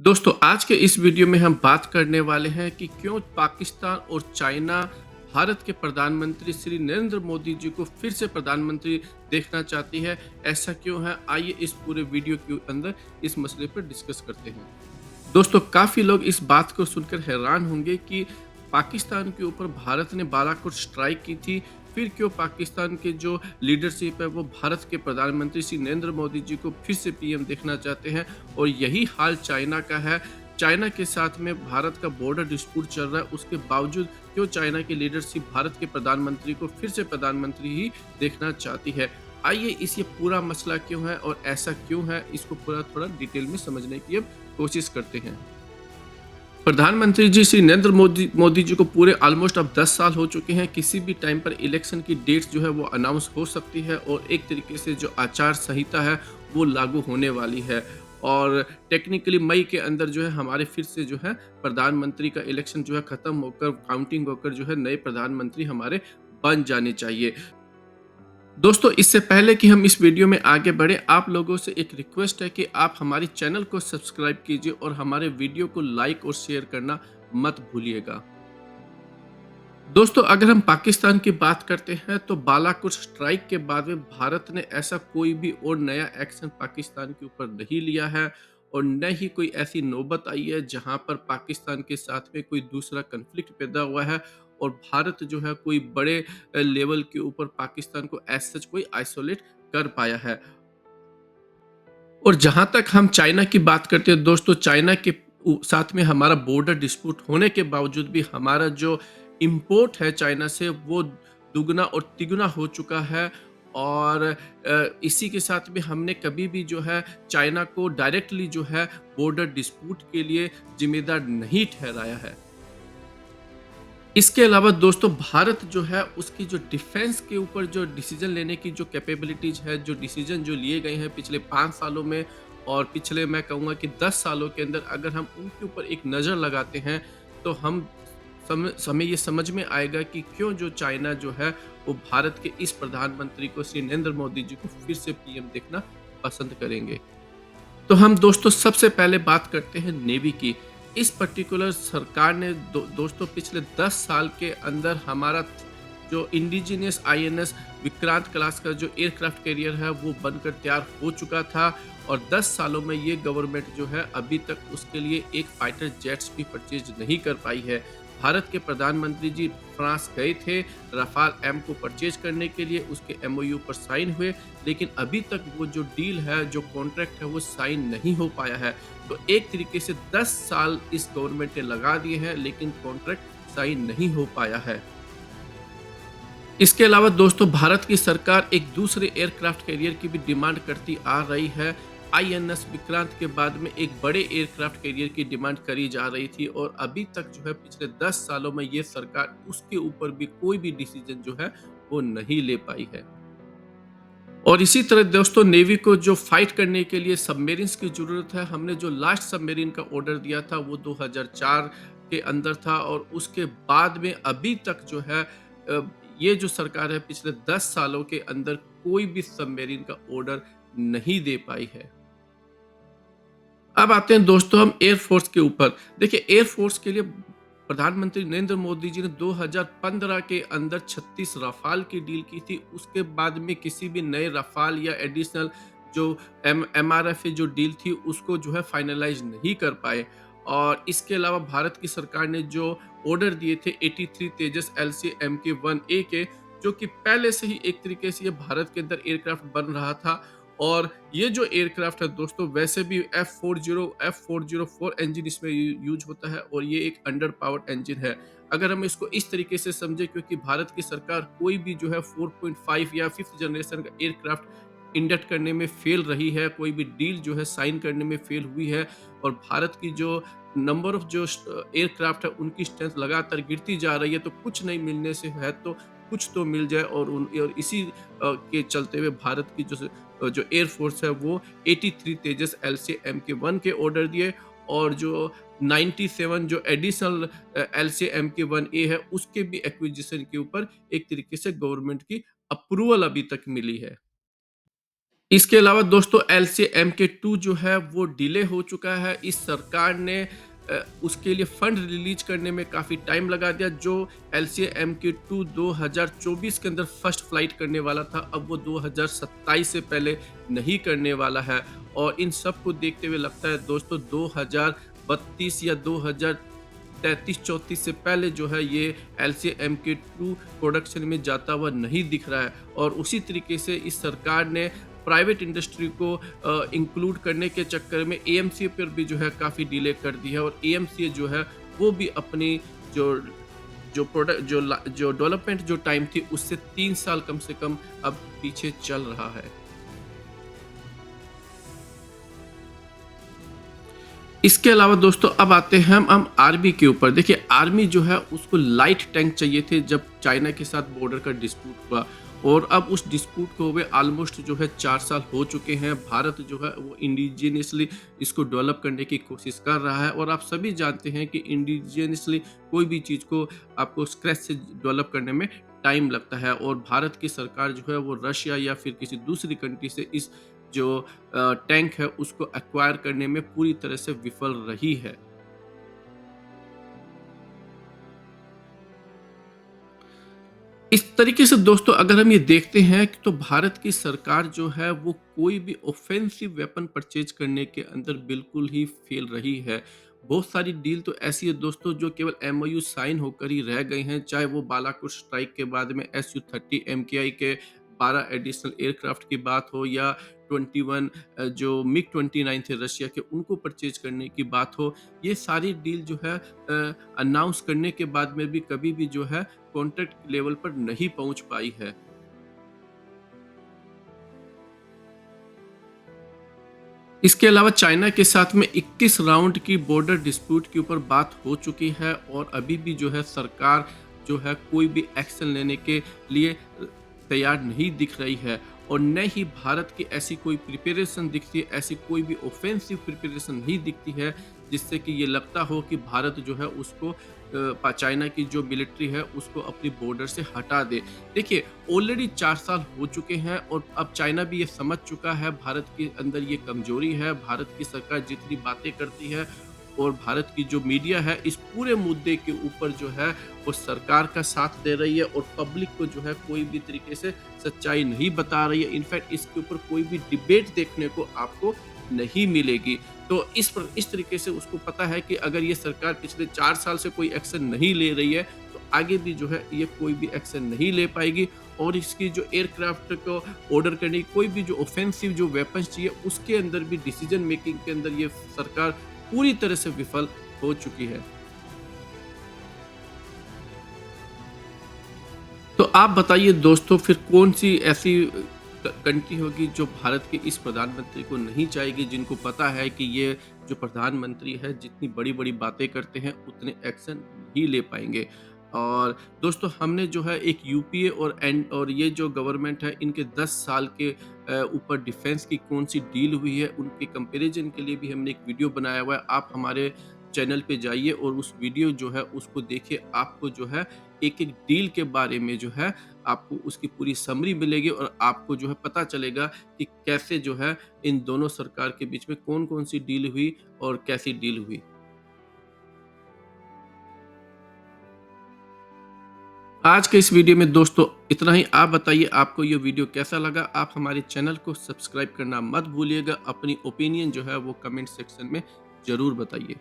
दोस्तों आज के इस वीडियो में हम बात करने वाले हैं कि क्यों पाकिस्तान और चाइना भारत के प्रधानमंत्री श्री नरेंद्र मोदी जी को फिर से प्रधानमंत्री देखना चाहती है। ऐसा क्यों है, आइए इस पूरे वीडियो के अंदर इस मसले पर डिस्कस करते हैं। दोस्तों काफी लोग इस बात को सुनकर हैरान होंगे कि पाकिस्तान के ऊपर भारत ने बालाकोट स्ट्राइक की थी, फिर क्यों पाकिस्तान के जो लीडरशिप है वो भारत के प्रधानमंत्री श्री नरेंद्र मोदी जी को फिर से पीएम देखना चाहते हैं। और यही हाल चाइना का है। चाइना के साथ में भारत का बॉर्डर डिस्प्यूट चल रहा है, उसके बावजूद क्यों चाइना की लीडरशिप भारत के प्रधानमंत्री को फिर से प्रधानमंत्री ही देखना चाहती है। आइए इस ये पूरा मसला क्यों है और ऐसा क्यों है, इसको पूरा थोड़ा डिटेल में समझने की अब कोशिश करते हैं। प्रधानमंत्री जी श्री नरेंद्र मोदी जी को पूरे ऑलमोस्ट अब 10 साल हो चुके हैं। किसी भी टाइम पर इलेक्शन की डेट्स जो है वो अनाउंस हो सकती है और एक तरीके से जो आचार संहिता है वो लागू होने वाली है। और टेक्निकली मई के अंदर जो है हमारे फिर से जो है प्रधानमंत्री का इलेक्शन जो है खत्म होकर काउंटिंग होकर जो है नए प्रधानमंत्री हमारे बन जाने चाहिए। दोस्तों इससे पहले कि हम इस वीडियो में आगे बढ़े, आप लोगों से एक रिक्वेस्ट है कि आप हमारी चैनल को सब्सक्राइब कीजिए और हमारे वीडियो को लाइक और शेयर करना मत भूलिएगा। दोस्तों अगर हम पाकिस्तान की बात करते हैं तो बालाकोट स्ट्राइक के बाद में भारत ने ऐसा कोई भी और नया एक्शन पाकिस्तान के ऊपर नहीं लिया है और न ही कोई ऐसी नौबत आई है जहां पर पाकिस्तान के साथ में कोई दूसरा कन्फ्लिक्ट पैदा हुआ है और भारत जो है कोई बड़े लेवल के ऊपर पाकिस्तान को एज सच कोई आइसोलेट कर पाया है। और जहां तक हम चाइना की बात करते हैं दोस्तों, चाइना के साथ में हमारा बॉर्डर डिस्प्यूट होने के बावजूद भी हमारा जो इंपोर्ट है चाइना से वो दुगना और तिगुना हो चुका है। और इसी के साथ में हमने कभी भी जो है चाइना को डायरेक्टली जो है बॉर्डर डिस्प्यूट के लिए जिम्मेदार नहीं ठहराया है। इसके अलावा दोस्तों भारत जो है उसकी जो डिफेंस के ऊपर जो डिसीजन लेने की जो कैपेबिलिटीज है, जो डिसीजन जो लिए गए हैं पिछले 5 सालों में और पिछले मैं कहूँगा कि 10 सालों के अंदर, अगर हम उनके ऊपर एक नज़र लगाते हैं तो हम हमें ये समझ में आएगा कि क्यों जो चाइना जो है वो भारत के इस प्रधानमंत्री को श्री नरेंद्र मोदी जी को फिर से पीएम देखना पसंद करेंगे। तो हम दोस्तों सबसे पहले बात करते हैं नेवी की। इस पर्टिकुलर सरकार ने दोस्तों पिछले 10 साल के अंदर हमारा जो इंडिजिनियस आईएनएस विक्रांत क्लास का जो एयरक्राफ्ट कैरियर है वो बनकर तैयार हो चुका था। और 10 सालों में ये गवर्नमेंट जो है अभी तक उसके लिए एक फाइटर जेट्स भी परचेज नहीं कर पाई है। भारत के प्रधानमंत्री जी फ्रांस गए थे रफाल एम को परचेज करने के लिए, उसके एमओयू पर साइन हुए, लेकिन अभी तक वो जो डील है, जो कॉन्ट्रैक्ट है वो साइन नहीं हो पाया है। तो एक तरीके से 10 साल इस गवर्नमेंट ने लगा दिए हैं लेकिन कॉन्ट्रैक्ट साइन नहीं हो पाया है। इसके अलावा दोस्तों भारत की सरकार एक दूसरे एयरक्राफ्ट कैरियर की भी डिमांड करती आ रही है। आईएनएस विक्रांत के बाद में एक बड़े एयरक्राफ्ट कैरियर की डिमांड करी जा रही थी और अभी तक जो है पिछले 10 सालों में ये सरकार उसके ऊपर भी कोई भी डिसीजन जो है वो नहीं ले पाई है। और इसी तरह दोस्तों नेवी को जो फाइट करने के लिए सबमरीन्स की जरूरत है, हमने जो लास्ट सबमरीन का ऑर्डर दिया था वो 2004 के अंदर था और उसके बाद में अभी तक जो है ये जो सरकार है पिछले 10 सालों के अंदर कोई भी सबमरीन का ऑर्डर नहीं दे पाई है। अब आते हैं दोस्तों हम एयरफोर्स के ऊपर। देखिए एयरफोर्स के लिए प्रधानमंत्री नरेंद्र मोदी जी ने 2015 के अंदर 36 रफाल की डील की थी। उसके बाद में किसी भी नए रफाल या एडिशनल जो एमआरएफ जो डील थी उसको जो है फाइनलाइज नहीं कर पाए। और इसके अलावा भारत की सरकार ने जो ऑर्डर दिए थे 83 तेजस LCA-MK-1A के, जो कि पहले से ही एक तरीके से ये भारत के अंदर एयरक्राफ्ट बन रहा था। और ये जो एयरक्राफ्ट है दोस्तों वैसे भी F404 इंजन इसमें यूज होता है और ये एक अंडर पावर्ड इंजन है। अगर हम इसको इस तरीके से समझे, क्योंकि भारत की सरकार कोई भी जो है 4.5 या 5th जनरेशन का एयरक्राफ्ट इंडक्ट करने में फेल रही है, कोई भी डील जो है साइन करने में फेल हुई है और भारत की जो नंबर ऑफ जो एयरक्राफ्ट है उनकी स्ट्रेंथ लगातार गिरती जा रही है, तो कुछ नहीं मिलने से है तो कुछ तो मिल जाए। और इसी के चलते हुए भारत की जो एयरफोर्स है वो 83 तेजस LCA-MK-1 के ऑर्डर दिए और जो 97 जो एडिशनल LCA-MK-1A है उसके भी एक्विजिशन के ऊपर एक तरीके से गवर्नमेंट की अप्रूवल अभी तक मिली है। इसके अलावा दोस्तों LCMK2 जो है वो डिले हो चुका है। इस सरकार ने उसके लिए फंड रिलीज करने में काफ़ी टाइम लगा दिया। जो LCMK2 2024 के अंदर फर्स्ट फ्लाइट करने वाला था, अब वो 2027 से पहले नहीं करने वाला है। और इन सब को देखते हुए लगता है दोस्तों 2032 या 2033-34 से पहले जो है ये LCMK2 प्रोडक्शन में जाता हुआ नहीं दिख रहा है। और उसी तरीके से इस सरकार ने प्राइवेट इंडस्ट्री को इंक्लूड करने के चक्कर में AMCA पर भी जो है काफ़ी डिले कर दी है। और AMCA जो है वो भी अपनी जो जो प्रोडक्ट जो डेवलपमेंट जो टाइम थी उससे 3 साल कम से कम अब पीछे चल रहा है। इसके अलावा दोस्तों अब आते हैं हम आर्मी के ऊपर। देखिए आर्मी जो है उसको लाइट टैंक चाहिए थे जब चाइना के साथ बॉर्डर का डिस्प्यूट हुआ। और अब उस डिस्प्यूट को हुए ऑलमोस्ट जो है 4 साल हो चुके हैं। भारत जो है वो इंडिजिनियसली इसको डेवलप करने की कोशिश कर रहा है। और आप सभी जानते हैं कि इंडिजिनियसली कोई भी चीज़ को आपको स्क्रैच से डेवलप करने में टाइम लगता है। और भारत की सरकार जो है वो रशिया या फिर किसी दूसरी कंट्री से इस जो टैंक है उसको एक्वायर करने में पूरी तरह से विफल रही है। इस तरीके से दोस्तों अगर हम ये देखते हैं कि तो भारत की सरकार जो है वो कोई भी ऑफेंसिव वेपन परचेज करने के अंदर बिल्कुल ही फेल रही है। बहुत सारी डील तो ऐसी है दोस्तों जो केवल MOU साइन होकर ही रह गए हैं, चाहे वो बालाकोट स्ट्राइक के बाद में Su-30 MKI के 12 एडिशनल एयरक्राफ्ट की बात हो या 21 जो MiG-29 थे रशिया के उनको परचेज करने की बात हो। ये सारी डील जो है अनाउंस करने के बाद में भी कभी भी जो है कॉन्ट्रैक्ट लेवल पर नहीं पहुंच पाई है। इसके अलावा चाइना के साथ में 21 राउंड की बॉर्डर डिस्प्यूट के ऊपर बात हो चुकी है। और अभी भी जो है सरकार जो है कोई भी एक्शन लेने के लिए तैयार नहीं दिख रही है। और न ही भारत की ऐसी कोई प्रिपरेशन दिखती है, ऐसी कोई भी ऑफेंसिव प्रिपरेशन नहीं दिखती है जिससे कि ये लगता हो कि भारत जो है उसको चाइना की जो मिलिट्री है उसको अपनी बॉर्डर से हटा दे। देखिए ऑलरेडी 4 साल हो चुके हैं और अब चाइना भी ये समझ चुका है भारत के अंदर ये कमजोरी है। भारत की सरकार जितनी बातें करती है और भारत की जो मीडिया है इस पूरे मुद्दे के ऊपर जो है वो सरकार का साथ दे रही है और पब्लिक को जो है कोई भी तरीके से सच्चाई नहीं बता रही है। इनफैक्ट इसके ऊपर कोई भी डिबेट देखने को आपको नहीं मिलेगी। तो इस तरीके से उसको पता है कि अगर ये सरकार पिछले 4 साल से कोई एक्शन नहीं ले रही है तो आगे भी जो है ये कोई भी एक्शन नहीं ले पाएगी। और इसकी जो एयरक्राफ्ट को ऑर्डर करने की कोई भी जो ऑफेंसिव जो वेपन्स चाहिए उसके अंदर भी डिसीजन मेकिंग के अंदर ये सरकार पूरी तरह से विफल हो चुकी है। तो आप बताइए दोस्तों फिर कौन सी ऐसी कंट्री होगी जो भारत के इस प्रधानमंत्री को नहीं चाहेगी, जिनको पता है कि ये जो प्रधानमंत्री है जितनी बड़ी-बड़ी बातें करते हैं उतने एक्शन नहीं ले पाएँगे। और दोस्तों हमने जो है एक यूपीए और ये जो गवर्नमेंट है इनके 10 साल के ऊपर डिफेंस की कौन-सी डील हुई है उनके कंपैरिजन के लिए भी हमने एक वीडियो बनाया हुआ है। आप हमारे चैनल पे जाइए और उस वीडियो जो है उसको देखिए। आपको जो है एक-एक डील के बारे में जो है आपको उसकी पूरी समरी मिलेगी और आपको जो है पता चलेगा कि कैसे जो है इन दोनों सरकार के बीच में कौन-कौन सी डील हुई और कैसी डील हुई। आज के इस वीडियो में दोस्तों इतना ही। आप बताइए आपको ये वीडियो कैसा लगा। आप हमारे चैनल को सब्सक्राइब करना मत भूलिएगा। अपनी ओपिनियन जो है वो कमेंट सेक्शन में ज़रूर बताइए।